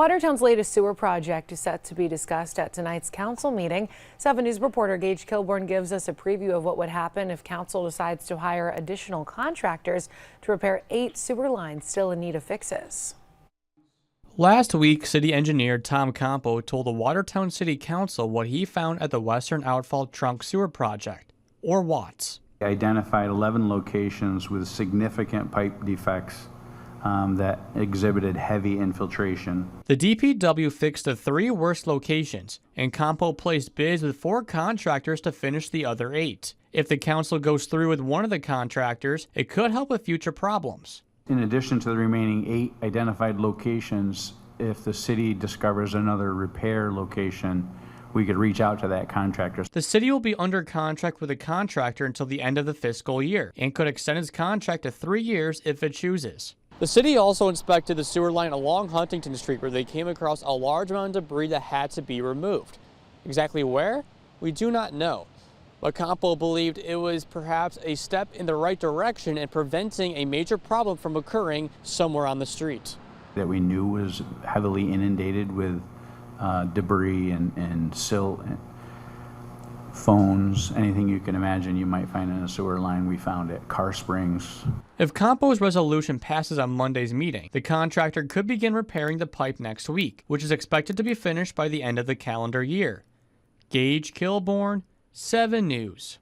Watertown's latest sewer project is set to be discussed at tonight's council meeting. 7 News reporter Gage Kilborn gives us a preview of what would happen if council decides to hire additional contractors to repair 8 sewer lines still in need of fixes. Last week, city engineer Tom Campo told the Watertown City Council what he found at the Western Outfall Trunk Sewer Project, or WATS. He identified 11 locations with significant pipe defects that exhibited heavy infiltration. The DPW fixed the 3 worst locations, and Campo placed bids with 4 contractors to finish the other 8. If the council goes through with one of the contractors, it could help with future problems. In addition to the remaining 8 identified locations, if the city discovers another repair location, we could reach out to that contractor. The city will be under contract with a contractor until the end of the fiscal year and could extend its contract to 3 years if it chooses. The city also inspected the sewer line along Huntington Street where they came across a large amount of debris that had to be removed. Exactly where? We do not know. But Campo believed it was perhaps a step in the right direction in preventing a major problem from occurring somewhere on the street. That we knew was heavily inundated with debris and silt, phones, anything you can imagine you might find in a sewer line, we found it. Car springs. If Campo's resolution passes on Monday's meeting, the contractor could begin repairing the pipe next week, which is expected to be finished by the end of the calendar year. Gage Kilborn, 7 News.